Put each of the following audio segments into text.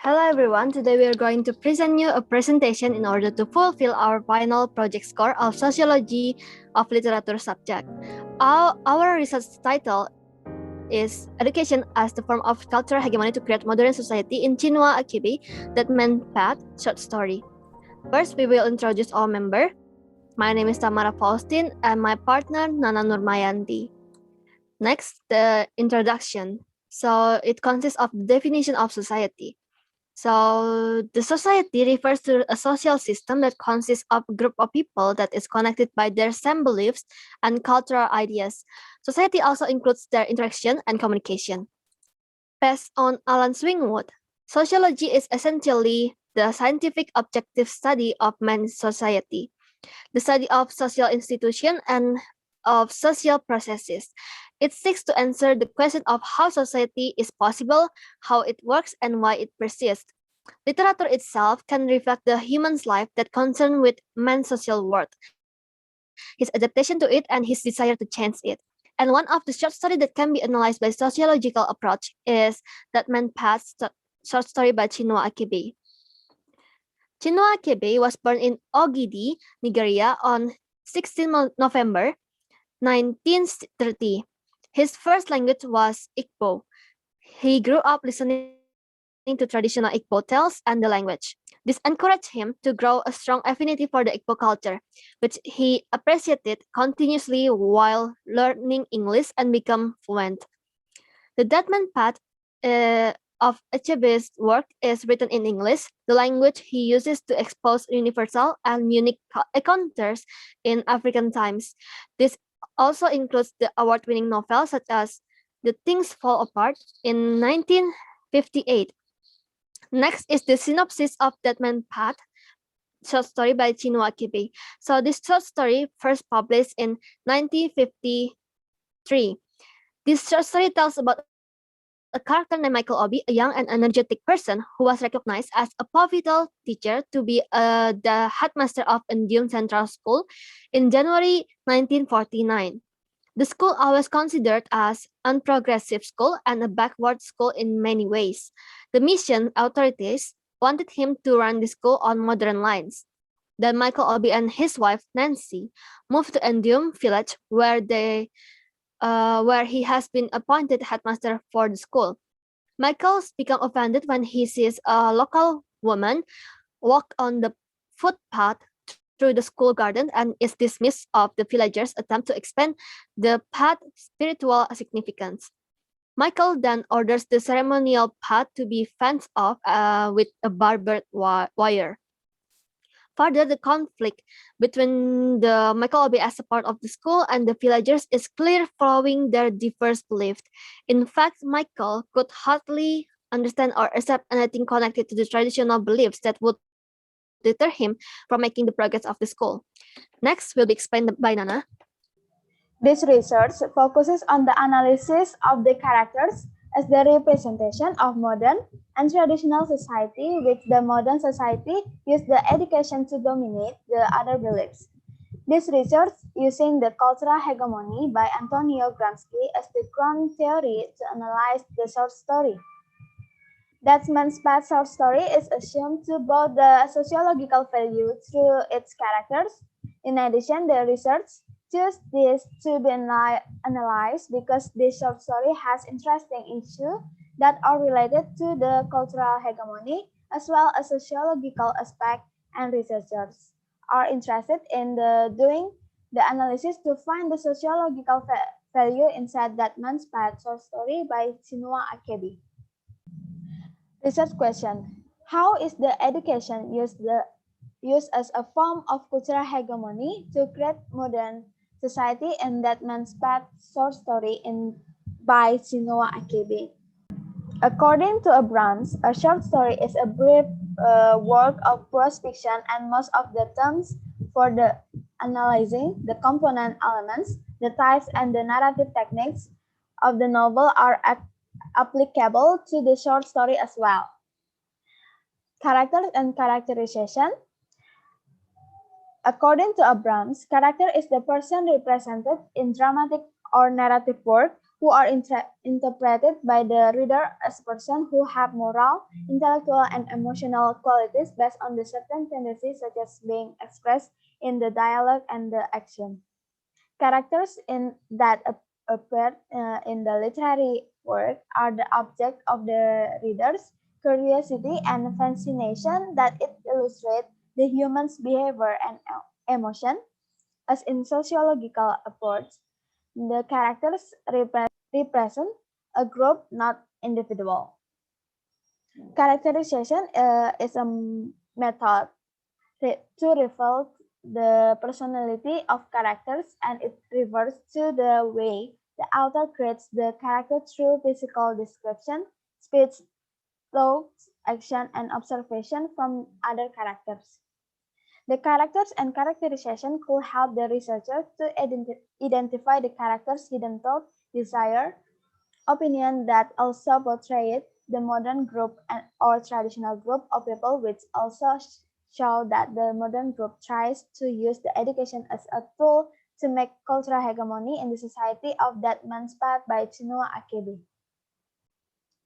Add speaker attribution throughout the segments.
Speaker 1: Hello everyone, today we are going to present you a presentation in order to fulfill our final project score of Sociology of Literature subject. Our research title is Education as the Form of Cultural Hegemony to Create Modern Society in Chinua Achebe, That Man Path, short story. First, we will introduce our member. My name is Thamara Faustine and my partner Nana Nurmayanti. Next, the introduction. So it consists of the definition of society. So the society refers to a social system that consists of a group of people that is connected by their same beliefs and cultural ideas. Society also includes their interaction and communication. Based on Alan Swingwood, sociology is essentially the scientific objective study of man's society, the study of social institutions and of social processes. It seeks to answer the question of how society is possible, how it works, and why it persists. Literature itself can reflect the human's life that concern with man's social world, his adaptation to it, and his desire to change it. And one of the short stories that can be analyzed by sociological approach is That Man Path, short story by Chinua Achebe. Chinua Achebe was born in Ogidi, Nigeria on 16 November 1930. His first language was Igbo. He grew up listening to traditional Igbo tales and the language. This encouraged him to grow a strong affinity for the Igbo culture, which he appreciated continuously while learning English and become fluent. The Deadman Path of Achebe's work is written in English, the language he uses to expose universal and unique encounters in African times. This also includes the award-winning novels such as The Things Fall Apart in 1958. Next is the synopsis of Deadman Path, short story by Chinua Achebe. So this short story first published in 1953. This short story tells about a character named Michael Obi, a young and energetic person who was recognized as a pivotal teacher to be the headmaster of Indium Central School in January 1949. The school was considered as unprogressive school and a backward school in many ways. The mission authorities wanted him to run the school on modern lines. Then Michael Obi and his wife Nancy moved to Endium village where he has been appointed headmaster for the school. Michael becomes offended when he sees a local woman walk on the footpath through the school garden and is dismissed of the villagers' attempt to expand the path's spiritual significance. Michael then orders the ceremonial path to be fenced off with a barbed wire. Further, the conflict between the Michael Obi as a part of the school and the villagers is clear following their diverse beliefs. In fact, Michael could hardly understand or accept anything connected to the traditional beliefs that would deter him from making the progress of the school. Next will be explained by Nana.
Speaker 2: This research focuses on the analysis of the characters as the representation of modern and traditional society, which the modern society uses the education to dominate the other beliefs. This research, using the cultural hegemony by Antonio Gramsci as the ground theory to analyze the short story. That man's path short story is assumed to both the sociological value through its characters. In addition, the research choose this to be analyzed because this short story has interesting issues that are related to the cultural hegemony as well as sociological aspect, and researchers are interested in doing the analysis to find the sociological value inside that man's path short story by Chinua Achebe. Research question: how is the education used as a form of cultural hegemony to create modern society in that man's path short story by Chinua Achebe? According to Abrams, a short story is a brief work of prose fiction, and most of the terms for the analyzing the component elements, the types, and the narrative techniques of the novel are applicable to the short story as well. Characters and characterization. According to Abrams, character is the person represented in dramatic or narrative work who are interpreted by the reader as persons who have moral, intellectual, and emotional qualities based on the certain tendencies such as being expressed in the dialogue and the action. Characters that appear in the literary work are the object of the reader's curiosity and fascination that it illustrates the human's behavior and emotion. As in sociological approach, the characters represent a group, not individual. Characterization is a method to reveal the personality of characters, and it refers to the way the author creates the character through physical description, speech, thoughts, action, and observation from other characters. The characters and characterization could help the researcher to identify the character's hidden thought, desire, opinion that also portrayed the modern group or traditional group of people, which also show that the modern group tries to use the education as a tool to make cultural hegemony in the society of that inspired by Chinua Achebe.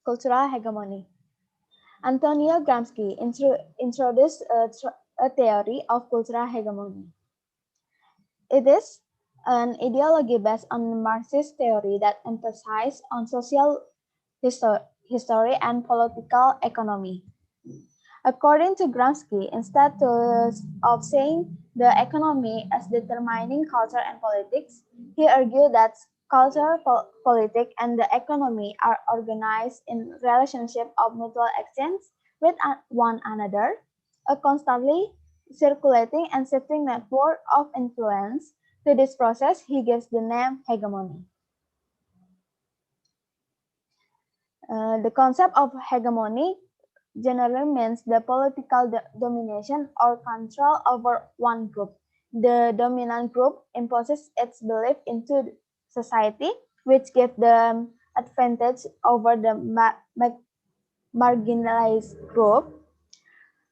Speaker 2: Cultural hegemony. Antonio Gramsci introduced a theory of cultural hegemony. It is an ideology based on Marxist theory that emphasizes on social history and political economy. According to Gramsci, instead of saying the economy as determining culture and politics, he argued that culture, politics, and the economy are organized in relationship of mutual exchange with one another, a constantly circulating and shifting network of influence. To this process, he gives the name hegemony. The concept of hegemony generally means the political domination or control over one group. The dominant group imposes its belief into society, which gives the advantage over the marginalized group.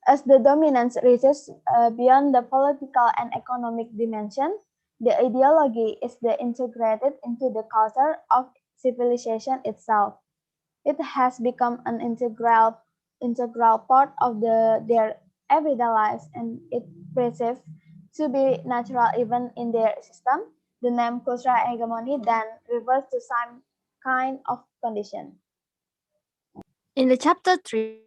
Speaker 2: As the dominance reaches beyond the political and economic dimension, the ideology is integrated into the culture of civilization itself. It has become an integral part of their everyday lives, and it perceives to be natural even in their system. The name cultural hegemony then refers to some kind of condition.
Speaker 1: In the chapter 3,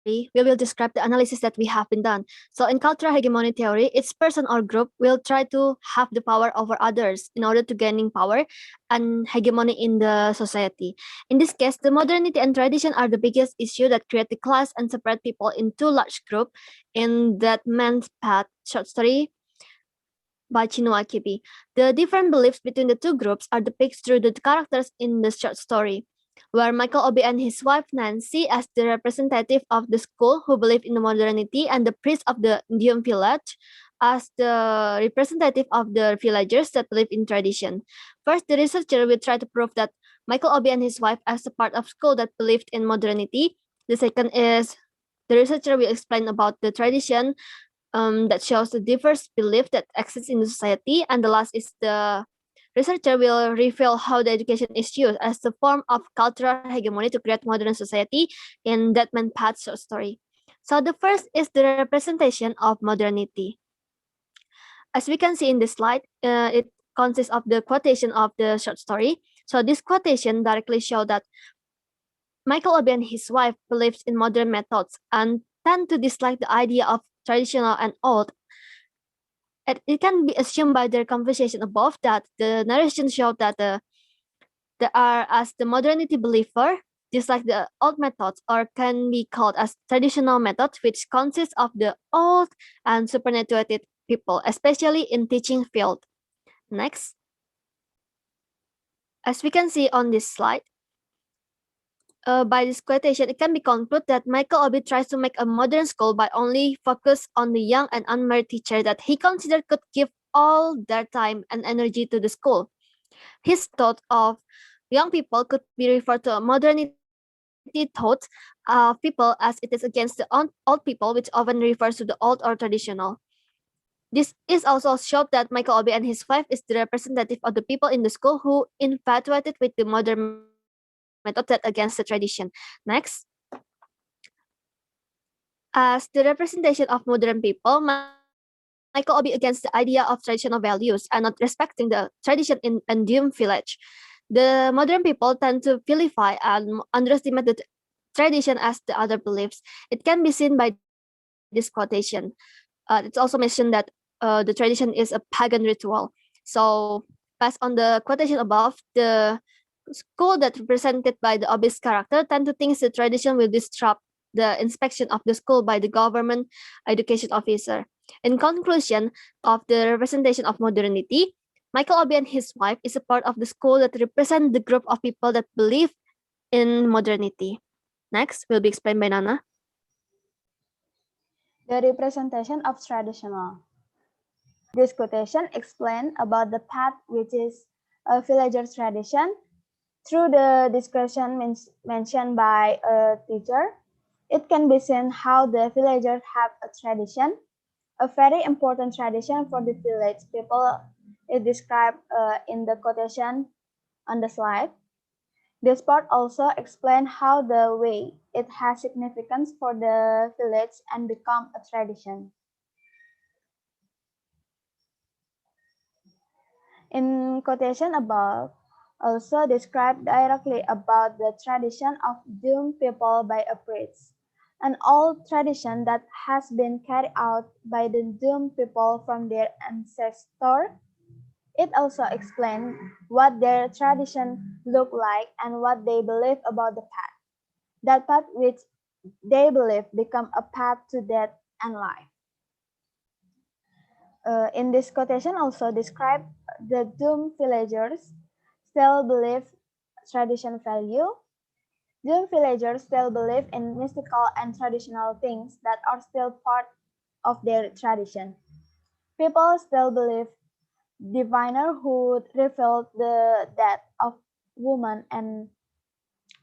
Speaker 1: we will describe the analysis that we have been done. So, in cultural hegemony theory, each person or group will try to have the power over others in order to gaining power and hegemony in the society. In this case, the modernity and tradition are the biggest issue that create the class and separate people in two large groups. In that man's path short story by Chinua Achebe. The different beliefs between the two groups are depicted through the characters in the short story, where Michael Obi and his wife Nancy as the representative of the school who believe in the modernity and the priest of the Indian village as the representative of the villagers that believe in tradition. First, the researcher will try to prove that Michael Obi and his wife as a part of school that believed in modernity. The second is the researcher will explain about the tradition that shows the diverse belief that exists in the society. And the last is the researcher will reveal how the education is used as the form of cultural hegemony to create modern society in that man path short story. So the first is the representation of modernity. As we can see in this slide, it consists of the quotation of the short story. So this quotation directly shows that Michael Obi and his wife believes in modern methods and tend to dislike the idea of traditional and old. It can be assumed by their conversation above that the narration showed that they are as the modernity believer, dislike the old methods, or can be called as traditional methods, which consists of the old and superannuated people, especially in teaching field. Next. As we can see on this slide, by this quotation, it can be concluded that Michael Obi tries to make a modern school by only focus on the young and unmarried teacher that he considered could give all their time and energy to the school. His thought of young people could be referred to a modernity thought of people as it is against the old people, which often refers to the old or traditional. This is also showed that Michael Obi and his wife is the representative of the people in the school who infatuated with the modern method that against the tradition. Next, as the representation of modern people, Michael Obi against the idea of traditional values and not respecting the tradition in Andium village. The modern people tend to vilify and underestimate the tradition as the other beliefs. It can be seen by this quotation. It's also mentioned that the tradition is a pagan ritual. So, based on the quotation above, the school that represented by the obvious character tend to think the tradition will disrupt the inspection of the school by the government education officer. In conclusion of the representation of modernity, Michael Obi and his wife is a part of the school that represent the group of people that believe in modernity. Next will be explained by Nana.
Speaker 2: The representation of traditional. This quotation explains about the path which is a villager's tradition through the description mentioned by a teacher. It can be seen how the villagers have a tradition, a very important tradition for the village people is described in the quotation on the slide. This part also explains how the way it has significance for the village and become a tradition. In quotation above, also described directly about the tradition of doomed people by a priest, an old tradition that has been carried out by the doomed people from their ancestors. It also explains what their tradition looked like and what they believe about the path. That path which they believe become a path to death and life. In this quotation also describe the doomed villagers still believe tradition value. Doomed villagers still believe in mystical and traditional things that are still part of their tradition. People still believe diviner who revealed the death of woman and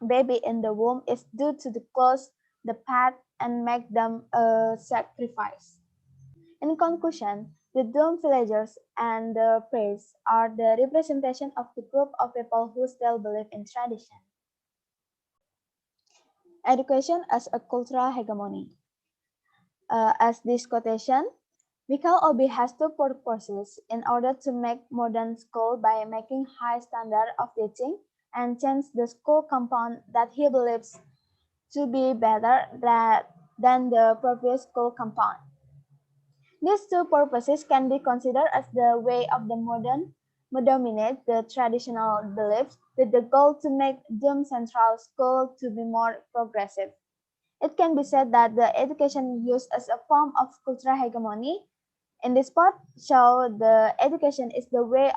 Speaker 2: baby in the womb is due to the close the path and make them a sacrifice. In conclusion, the doomed villagers and the priests are the representation of the group of people who still believe in tradition. Education as a cultural hegemony. As this quotation, Michael Obi has two purposes in order to make modern school by making high standard of teaching and change the school compound that he believes to be better than the previous school compound. These two purposes can be considered as the way of the modern dominate the traditional beliefs with the goal to make Doom Central School to be more progressive. It can be said that the education used as a form of cultural hegemony in this part show the education is the way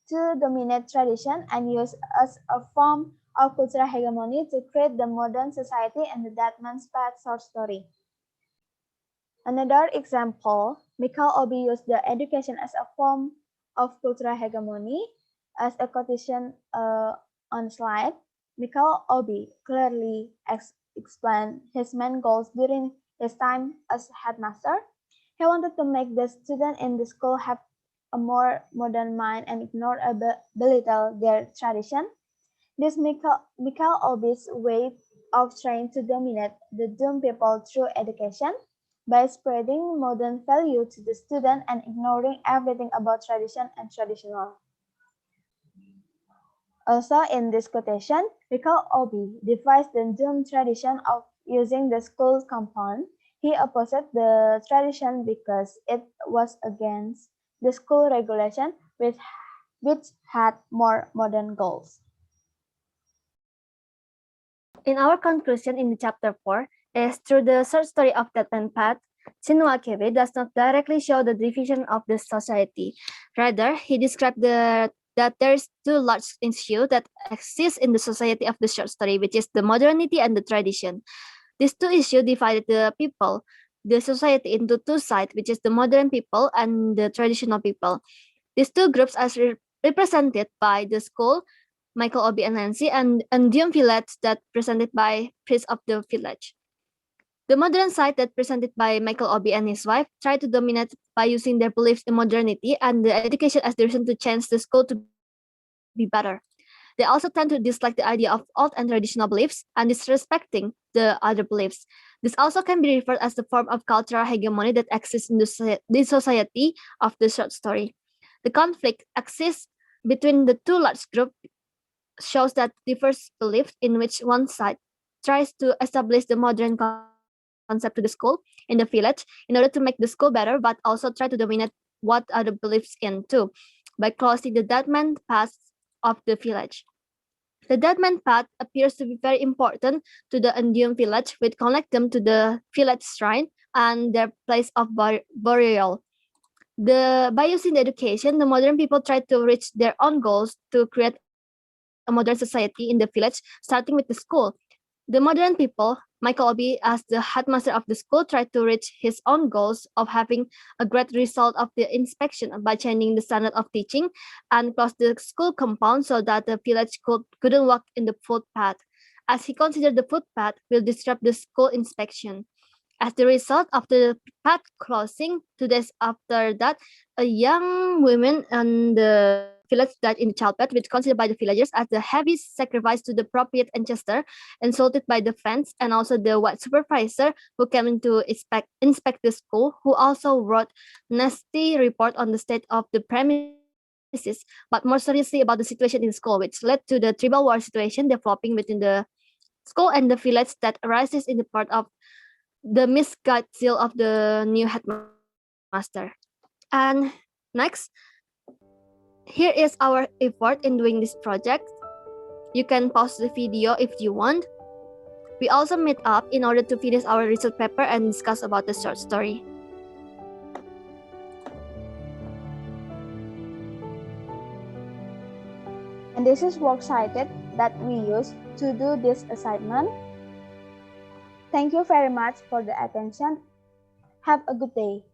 Speaker 2: to dominate tradition and use as a form of cultural hegemony to create the modern society and the Dead Man's Path short story. Another example, Michael Obi used the education as a form of cultural hegemony. As a quotation on slide, Michael Obi clearly explained his main goals during his time as headmaster. He wanted to make the students in the school have a more modern mind and ignore or belittle their tradition. This Michael Obi's way of trying to dominate the doomed people through education by spreading modern value to the student and ignoring everything about tradition and traditional. Also in this quotation, Michael Obi devised the doomed tradition of using the school compound. He opposed the tradition because it was against the school regulation which had more modern goals.
Speaker 1: In our conclusion in the chapter 4 is through the short story of Death and Path, Chinua Achebe does not directly show the division of the society. Rather, he described that there is two large issues that exist in the society of the short story, which is the modernity and the tradition. These two issues divided the people, the society into two sides, which is the modern people and the traditional people. These two groups are represented by the school, Michael Obi and Nancy, and Dion village that presented by priest of the village. The modern side that presented by Michael Obi and his wife try to dominate by using their beliefs in modernity and the education as the reason to change the school to be better. They also tend to dislike the idea of old and traditional beliefs and disrespecting the other beliefs. This also can be referred as the form of cultural hegemony that exists in the society of the short story. The conflict exists between the two large groups shows that diverse belief in which one side tries to establish the modern concept to the school in the village in order to make the school better, but also try to dominate what other beliefs in too by closing the deadman path of the village. The deadman path appears to be very important to the Indian village, which connect them to the village shrine and their place of burial. By using the education, the modern people try to reach their own goals to create a modern society in the village, starting with the school. The modern people, Michael Obi, as the headmaster of the school, tried to reach his own goals of having a great result of the inspection by changing the standard of teaching and close the school compound so that the village couldn't walk in the footpath, as he considered the footpath will disrupt the school inspection. As the result of the path closing, 2 days after that, a young woman in the village died in childbirth, which considered by the villagers as the heavy sacrifice to the appropriate ancestor, insulted by the fans and also the white supervisor who came in to inspect the school, who also wrote nasty report on the state of the premises, but more seriously about the situation in the school, which led to the tribal war situation developing between the school and the village that arises in the part of the misguided zeal of the new headmaster. And next, here is our effort in doing this project. You can pause the video if you want. We also meet up in order to finish our research paper and discuss about the short story.
Speaker 2: And this is works cited that we use to do this assignment. Thank you very much for the attention. Have a good day.